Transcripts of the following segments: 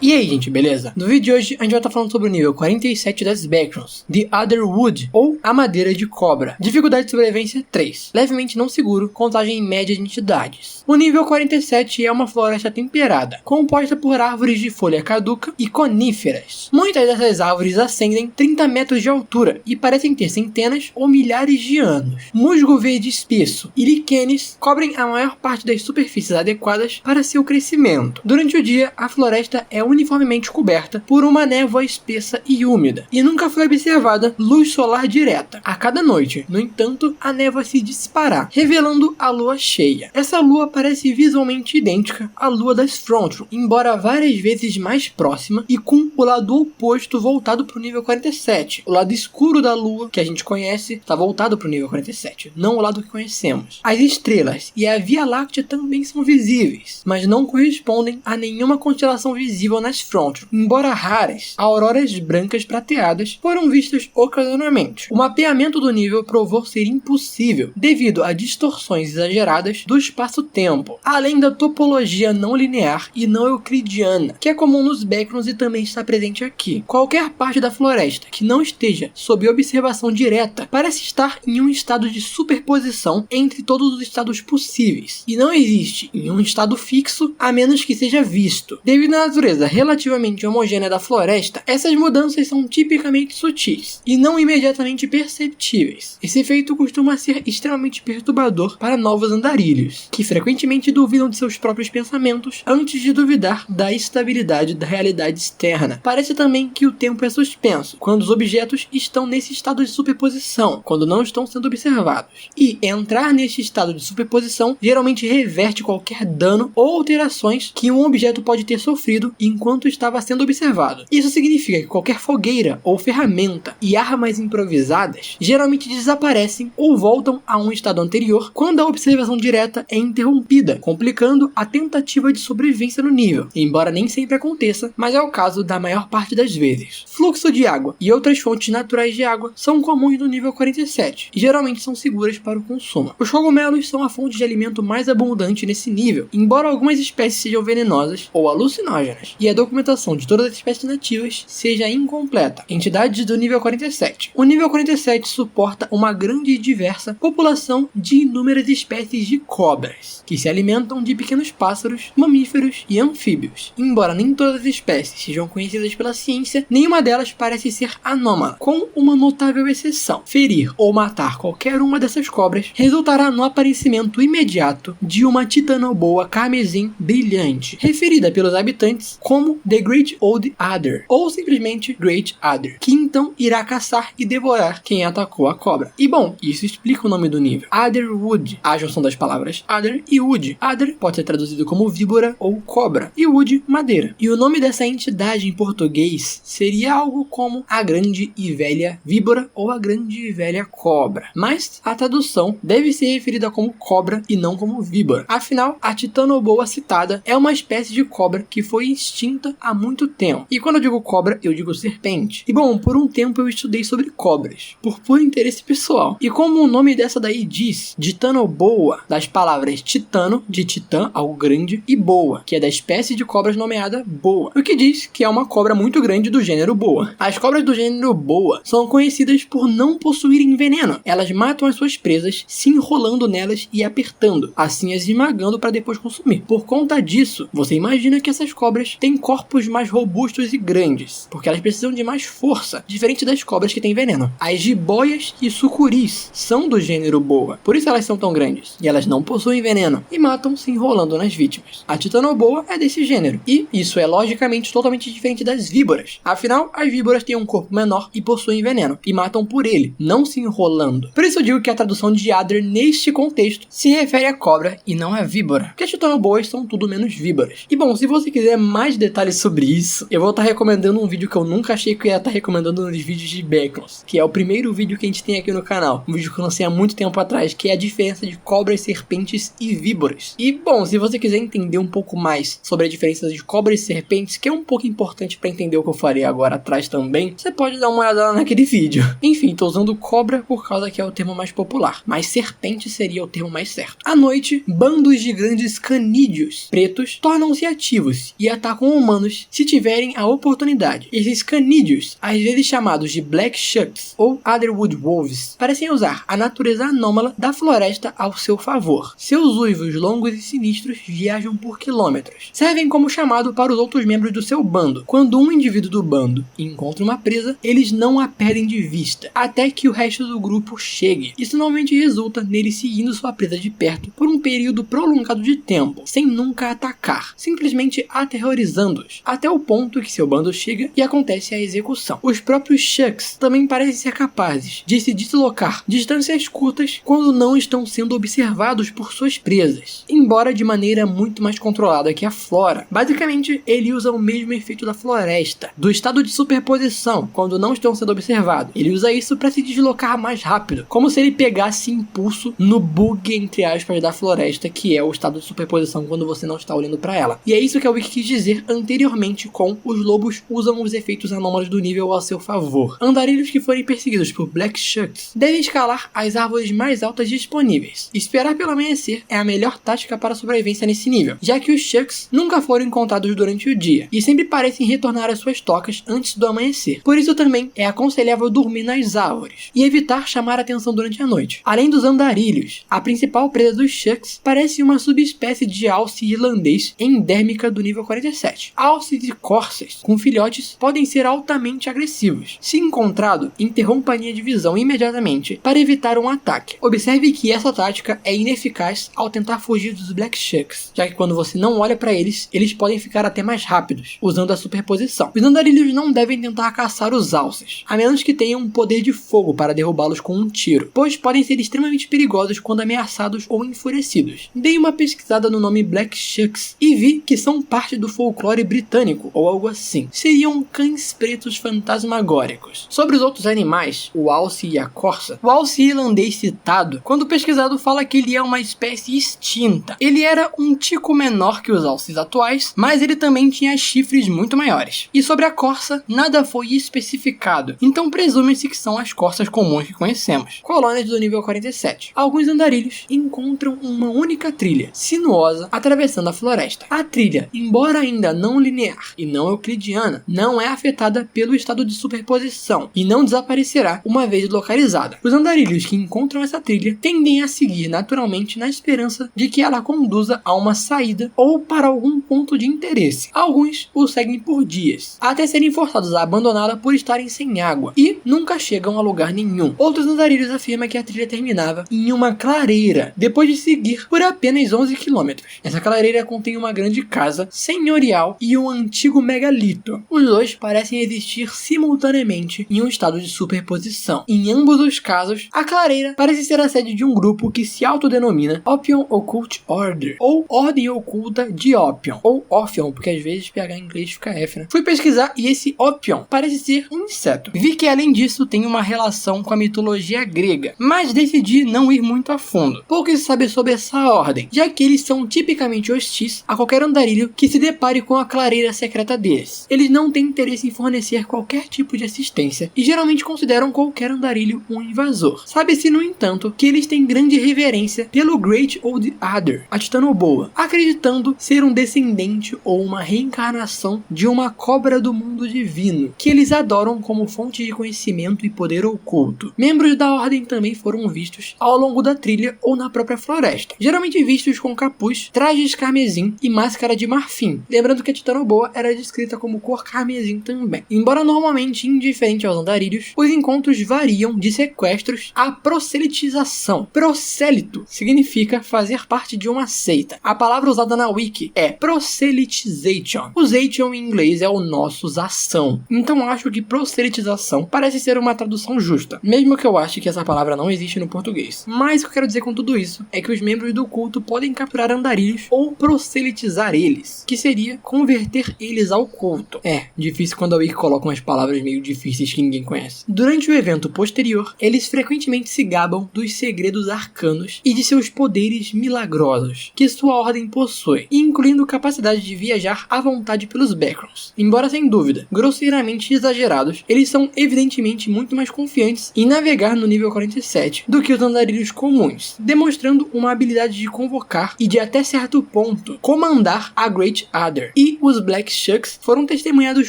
E aí, gente, beleza? No vídeo de hoje a gente vai estar falando sobre o nível 47 das Backrooms, The Other Wood, ou a madeira de cobra. Dificuldade de sobrevivência 3, levemente não seguro, contagem média de entidades. O nível 47 é uma floresta temperada, composta por árvores de folha caduca e coníferas. Muitas dessas árvores ascendem 30 metros de altura e parecem ter centenas ou milhares de anos. Musgo verde espesso e líquenes cobrem a maior parte das superfícies adequadas para seu crescimento. Durante o dia, a floresta é uniformemente coberta por uma névoa espessa e úmida, e nunca foi observada luz solar direta. A cada noite, no entanto, a névoa se dissipará, revelando a lua cheia. Essa lua parece visualmente idêntica à lua das Frontrooms, embora várias vezes mais próxima e com o lado oposto voltado para o nível 47. O lado escuro da lua, que a gente conhece, está voltado para o nível 47, não o lado que conhecemos. As estrelas e a Via Láctea também são visíveis, mas não correspondem a nenhuma constelação visível nas Frontrooms. Embora raras, auroras brancas prateadas foram vistas ocasionalmente. O mapeamento do nível provou ser impossível devido a distorções exageradas do espaço-tempo, além da topologia não linear e não euclidiana, que é comum nos Backrooms e também está presente aqui. Qualquer parte da floresta que não esteja sob observação direta parece estar em um estado de superposição entre todos os estados possíveis, e não existe em um estado fixo a menos que seja visto. Devido à natureza relativamente homogênea da floresta, essas mudanças são tipicamente sutis e não imediatamente perceptíveis. Esse efeito costuma ser extremamente perturbador para novos andarilhos, que frequentemente duvidam de seus próprios pensamentos antes de duvidar da estabilidade da realidade externa. Parece também que o tempo é suspenso quando os objetos estão nesse estado de superposição, quando não estão sendo observados. E entrar neste estado de superposição geralmente reverte qualquer dano ou alterações que um objeto pode ter sofrido enquanto estava sendo observado. Isso significa que qualquer fogueira ou ferramenta e armas improvisadas geralmente desaparecem ou voltam a um estado anterior quando a observação direta é interrompida, complicando a tentativa de sobrevivência no nível, embora nem sempre aconteça, mas é o caso da maior parte das vezes. Fluxo de água e outras fontes naturais de água são comuns no nível 47 e geralmente são seguras para o consumo. Os cogumelos são a fonte de alimento mais abundante nesse nível, embora algumas espécies sejam venenosas ou alucinógenas, e a documentação de todas as espécies nativas seja incompleta. Entidades do nível 47. O nível 47 suporta uma grande e diversa população de inúmeras espécies de cobras, que se alimentam de pequenos pássaros, mamíferos e anfíbios. Embora nem todas as espécies sejam conhecidas pela ciência, nenhuma delas parece ser anômala, com uma notável exceção. Ferir ou matar qualquer uma dessas cobras resultará no aparecimento imediato de uma titanoboa carmesim brilhante, referida pelos habitantes como The Great Old Adder, ou simplesmente Great Adder, que então irá caçar e devorar quem atacou a cobra. E bom, isso explica o nome do nível. Otherwood, a junção das palavras Other e Wood. Other pode ser traduzido como víbora ou cobra, e Wood, madeira. E o nome dessa entidade em português seria algo como a grande e velha víbora ou a grande e velha cobra, mas a tradução deve ser referida como cobra e não como víbora. Afinal, a titanoboa citada é uma espécie de cobra que foi extinta há muito tempo. E quando eu digo cobra, eu digo serpente. E bom, por um tempo eu estudei sobre cobras, por puro interesse pessoal. E como o nome dessa daí diz, titanoboa, das palavras titano, de titã, algo grande, e boa, que é da espécie de cobras nomeada boa, o que diz que é uma cobra muito grande do gênero boa. As cobras do gênero boa são conhecidas por não possuírem veneno. Elas matam as suas presas se enrolando nelas e apertando, assim as esmagando para depois consumir. Por conta disso, você imagina que essas cobras têm corpos mais robustos e grandes, porque elas precisam de mais força, diferente das cobras que têm veneno. As jiboias e sucuris são do gênero boa, por isso elas são tão grandes, e elas não possuem veneno, e matam se enrolando nas vítimas. A titanoboa é desse gênero, e isso é logicamente totalmente diferente das víboras. Afinal, as víboras têm um corpo menor e possuem veneno, e matam por ele, não se enrolando. Por isso eu digo que a tradução de Adder neste contexto se refere à cobra e não à víbora, porque as titanoboas são tudo menos víboras. E bom, se você quiser mais detalhes sobre isso, eu vou estar recomendando um vídeo que eu nunca achei que eu ia estar recomendando nos vídeos de Backrooms, que é o primeiro vídeo que a gente tem aqui no canal, um vídeo que eu lancei há muito tempo atrás, que é a diferença de cobras, serpentes e víboras. E bom, se você quiser entender um pouco mais sobre a diferença de cobras e serpentes, que é um pouco importante para entender o que eu farei agora atrás também, você pode dar uma olhada lá naquele vídeo. Enfim, tô usando cobra por causa que é o termo mais popular, mas serpente seria o termo mais certo. À noite, bandos de grandes canídeos pretos tornam-se ativos e atacam com humanos se tiverem a oportunidade. Esses canídeos, às vezes chamados de Black Shucks ou Otherwood Wolves, parecem usar a natureza anômala da floresta ao seu favor. Seus uivos longos e sinistros viajam por quilômetros. Servem como chamado para os outros membros do seu bando. Quando um indivíduo do bando encontra uma presa, eles não a perdem de vista, até que o resto do grupo chegue. Isso normalmente resulta nele seguindo sua presa de perto por um período prolongado de tempo, sem nunca atacar, simplesmente aterrorizando-os, até o ponto que seu bando chega e acontece a execução. Os próprios Shucks também parecem ser capazes de se deslocar distâncias curtas quando não estão sendo observados por suas presas, embora de maneira muito mais controlada que a flora. Basicamente, ele usa o mesmo efeito da floresta, do estado de superposição, quando não estão sendo observados. Ele usa isso para se deslocar mais rápido, como se ele pegasse impulso no bug, entre aspas, da floresta, que é o estado de superposição quando você não está olhando para ela. E é isso que a Wiki quis dizer anteriormente com os lobos usam os efeitos anômalos do nível a seu favor. Andarilhos que forem perseguidos por Black Shucks devem escalar as árvores mais altas disponíveis. Esperar pelo amanhecer é a melhor tática para a sobrevivência nesse nível, já que os Shucks nunca foram encontrados durante o dia e sempre parecem retornar às suas tocas antes do amanhecer. Por isso também é aconselhável dormir nas árvores e evitar chamar atenção durante a noite. Além dos andarilhos, a principal presa dos Shucks parece uma subespécie de alce irlandês endêmica do nível 47. Alces e corças com filhotes podem ser altamente agressivos. Se encontrado, interrompa a linha de visão imediatamente para evitar um ataque. Observe que essa tática é ineficaz ao tentar fugir dos Black Shucks, já que quando você não olha para eles, eles podem ficar até mais rápidos, usando a superposição. Os andarilhos não devem tentar caçar os alces, a menos que tenham um poder de fogo para derrubá-los com um tiro, pois podem ser extremamente perigosos quando ameaçados ou enfurecidos. Dei uma pesquisada no nome Black Shucks e vi que são parte do folclore britânico, ou algo assim. Seriam cães pretos fantasmagóricos. Sobre os outros animais, o alce e a corça, o alce irlandês citado, quando pesquisado, fala que ele é uma espécie extinta. Ele era um tico menor que os alces atuais, mas ele também tinha chifres muito maiores. E sobre a corça, nada foi especificado, então presume-se que são as corças comuns que conhecemos, colônias do nível 47. Alguns andarilhos encontram uma única trilha, sinuosa, atravessando a floresta. A trilha, embora ainda não linear e não euclidiana, não é afetada pelo estado de superposição e não desaparecerá uma vez localizada. Os andarilhos que encontram essa trilha tendem a seguir naturalmente na esperança de que ela conduza a uma saída ou para algum ponto de interesse. Alguns o seguem por dias, até serem forçados a abandoná-la por estarem sem água e nunca chegam a lugar nenhum. Outros andarilhos afirmam que a trilha terminava em uma clareira, depois de seguir por apenas 11 km. Essa clareira contém uma grande casa senhorial e um antigo megalito. Os dois parecem existir simultaneamente em um estado de superposição. Em ambos os casos, a clareira parece ser a sede de um grupo que se autodenomina Ophion Occult Order, ou Ordem Oculta de Ophion, ou Ophion, porque às vezes PH em inglês fica F, né? Fui pesquisar e esse Ophion parece ser um inseto. Vi que além disso tem uma relação com a mitologia grega, mas decidi não ir muito a fundo. Pouco se sabe sobre essa ordem, já que eles são tipicamente hostis a qualquer andarilho que se depare com a clareira secreta deles. Eles não têm interesse em fornecer qualquer tipo de assistência e geralmente consideram qualquer andarilho um invasor. Sabe-se, no entanto, que eles têm grande reverência pelo Great Old Adder, a Titanoboa, acreditando ser um descendente ou uma reencarnação de uma cobra do mundo divino, que eles adoram como fonte de conhecimento e poder oculto. Membros da ordem também foram vistos ao longo da trilha ou na própria floresta, geralmente vistos com capuz, trajes carmesim e máscara de marfim, lembrando que a Titanoboa era descrita como cor carmesim também. Embora normalmente indiferente aos andarilhos, os encontros variam de sequestros a proselitização. Prosélito significa fazer parte de uma seita. A palavra usada na wiki é proselitization. O zation em inglês é o nossos ação. Então acho que proselitização parece ser uma tradução justa, mesmo que eu ache que essa palavra não existe no português. Mas o que eu quero dizer com tudo isso é que os membros do culto podem capturar andarilhos ou proselitizar eles, que seria converter eles ao culto. É difícil quando a wiki coloca umas palavras meio difíceis que ninguém conhece. Durante o evento posterior, eles frequentemente se gabam dos segredos arcanos e de seus poderes milagrosos que sua ordem possui, incluindo capacidade de viajar à vontade pelos backgrounds. Embora sem dúvida grosseiramente exagerados, eles são evidentemente muito mais confiantes em navegar no nível 47 do que os andarilhos comuns, demonstrando uma habilidade de convocar e de até certo ponto comandar a Great Adder. e os Black Shucks foram testemunhados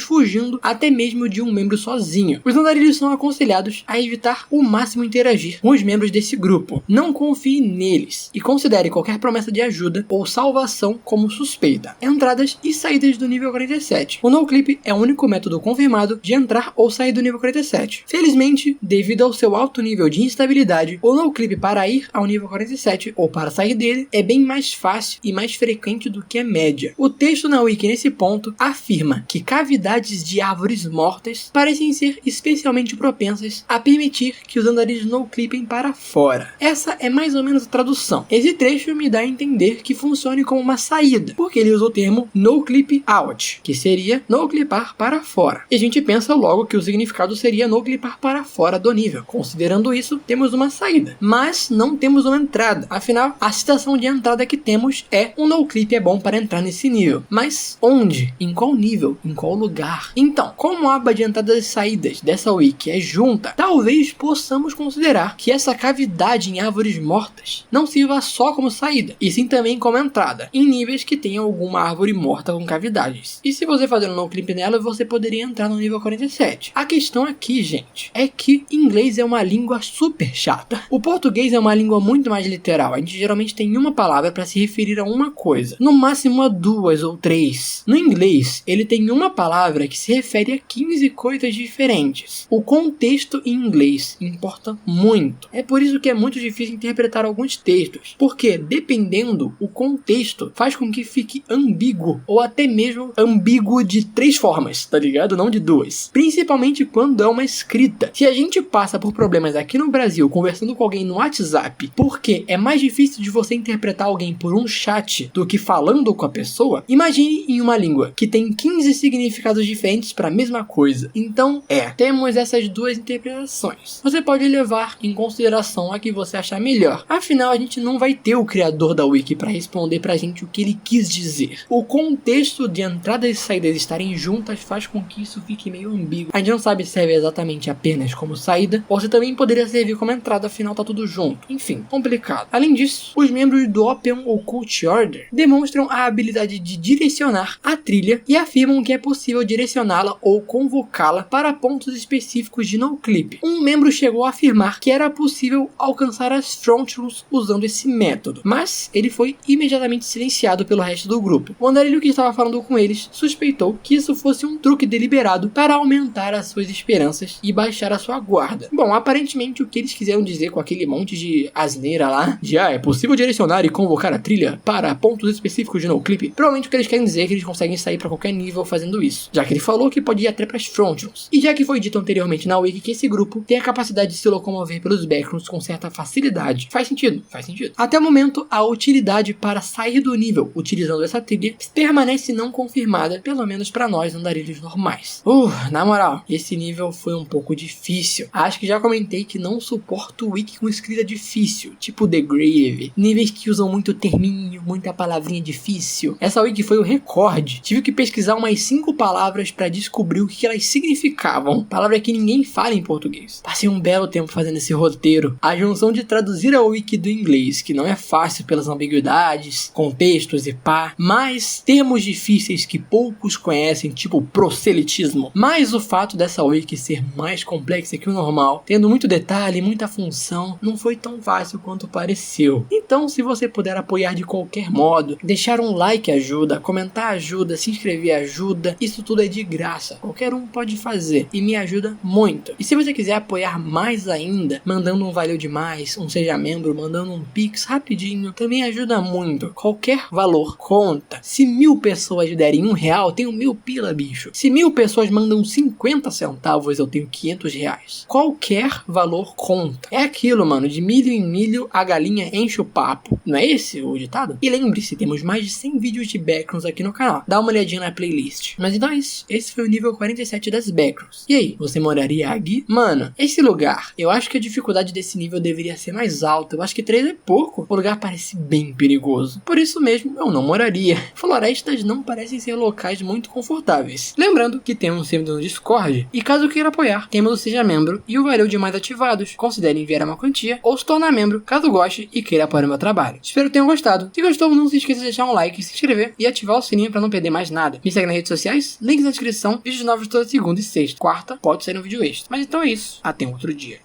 fugindo até mesmo de um membro sozinho. Os andarilhos são aconselhados a evitar o máximo interagir com os membros desse grupo. Não confie neles e considere qualquer promessa de ajuda ou salvação como suspeita. Entradas e saídas do nível 47. O NoClip é o único método confirmado de entrar ou sair do nível 47. Felizmente, devido ao seu alto nível de instabilidade, o NoClip para ir ao nível 47 ou para sair dele é bem mais fácil e mais frequente do que a média. O texto na wiki nesse ponto afirma que cavidades de árvores mortas parecem ser especialmente propensas a permitir que os andarilhos NoClipem para fora. Essa é mais ou menos a tradução. Esse trecho me dá a entender que funcione como uma saída, porque ele usa o termo NoClip out, que seria NoClipar para fora. E a gente pensa logo que o significado seria NoClipar para fora do nível. Considerando isso, temos uma saída, mas não temos uma entrada. Afinal, a citação de entrada que temos é: um NoClip é bom para entrar nesse nível. Mas onde? Em qual nível? Em qual lugar? Então, como a aba de entradas e saídas dessa wiki é junta, talvez possamos considerar que essa cavidade em árvores mortas não sirva só como saída, e sim também como entrada, em níveis que tenham alguma árvore morta com cavidades. E se você fazer um NoClip nela, você poderia entrar no nível 47. A questão aqui, gente, é que inglês é uma língua super chata. O português é uma língua muito mais literal. A gente geralmente tem uma palavra para se referir a uma coisa, no máximo a 2 ou 3. No inglês, ele tem uma palavra que se refere a 15 coisas diferentes. O contexto em inglês importa muito. É por isso que é muito difícil interpretar alguns textos, porque dependendo o contexto, faz com que fique ambíguo, ou até mesmo ambíguo de 3 formas, tá ligado? Não de 2. Principalmente quando é uma escrita. Se a gente passa por problemas aqui no Brasil conversando com alguém no WhatsApp, porque é mais difícil de você interpretar alguém por um chat do que falando com a pessoa, imagine em uma língua que tem 15 significados diferentes para a mesma coisa. Então, temos essas duas interpretações. Você pode levar em consideração a que você achar melhor. Afinal, a gente não vai ter o criador da wiki para responder pra gente o que ele quis dizer. O contexto de entradas e saídas estarem juntas faz com que isso fique meio ambíguo. A gente não sabe se serve exatamente apenas como saída, ou se também poderia servir como entrada, afinal tá tudo junto. Enfim, complicado. Além disso, os membros do Open Occult Order demonstram a habilidade de direcionar a trilha e afirmam que é possível direcioná-la ou convocá-la para pontos específicos de NoClip. Um membro chegou a afirmar que era possível alcançar as Frontrooms usando esse método, mas ele foi imediatamente silenciado pelo resto do grupo. O andarilho que estava falando com eles suspeitou que isso fosse um truque deliberado para aumentar as suas esperanças e baixar a sua guarda. Bom, aparentemente o que eles quiseram dizer com aquele monte de asneira lá, de é possível direcionar e convocar a trilha para pontos específicos de NoClip, provavelmente o que eles querem dizer é que eles conseguem sair para qualquer nível fazendo isso, já que ele falou que pode ir até para as Frontrooms. E já que foi dito anteriormente na wiki que esse grupo tem a capacidade de se locomover pelos backrooms com certa facilidade, faz sentido. Até o momento, a utilidade para sair do nível utilizando essa trilha permanece não confirmada, pelo menos para nós andarilhos normais. Na moral, esse nível foi um pouco difícil. Acho que já comentei que não suporto wiki com escrita difícil, tipo The Grave, níveis que usam muito terminho, muita palavrinha difícil. Essa wiki foi o recorde. Tive que pesquisar umas 5 palavras para descobrir o que elas significavam, palavra que ninguém fala em português. Passei um belo tempo fazendo esse roteiro. A junção de traduzir a wiki do inglês, que não é fácil pelas ambiguidades, contextos e pá, mais termos difíceis que poucos conhecem, tipo proselitismo, mais o fato dessa wiki ser mais complexa que o normal, tendo muito detalhe, muita função, não foi tão fácil quanto pareceu. Então, se você puder apoiar de qualquer modo, deixar um like ajuda, comentar ajuda, se inscrever ajuda, isso tudo é de graça, qualquer um pode fazer e me ajuda muito. E se você quiser apoiar mais ainda, mandando um valeu demais, um seja membro, mandando um pix rapidinho, também ajuda muito. Qualquer valor conta. Se 1000 pessoas derem R$1, tenho 1000 pila, bicho. Se 1000 pessoas mandam 50 centavos, eu tenho R$500. Qualquer valor conta. É aquilo, mano, de milho em milho a galinha enche o papo. Não é esse o ditado? E lembre-se, temos mais de 100 vídeos de backrooms aqui no canal. Dá uma olhadinha na playlist. Mas então é isso. Esse foi o nível 47 das backrooms. E aí, você moraria aqui? Mano, esse lugar, eu acho que a dificuldade desse nível deveria ser mais alta. Eu acho que 3 é pouco. O lugar parece bem perigoso. Por isso mesmo, eu não moraria. Florestas não parecem ser locais muito confortáveis. Lembrando que temos um servidor no Discord. E caso queira apoiar, temos o Seja Membro e o Valeu Demais ativados. Considere enviar uma quantia ou se tornar membro, caso goste e queira apoiar o meu trabalho. Espero que tenham gostado. Se gostou, não se esqueça de deixar um like, se inscrever e ativar o sininho sininho pra não perder mais nada. Me segue nas redes sociais, links na descrição, vídeos novos toda segunda e sexta. Quarta, pode sair um vídeo extra. Mas então é isso, até um outro dia.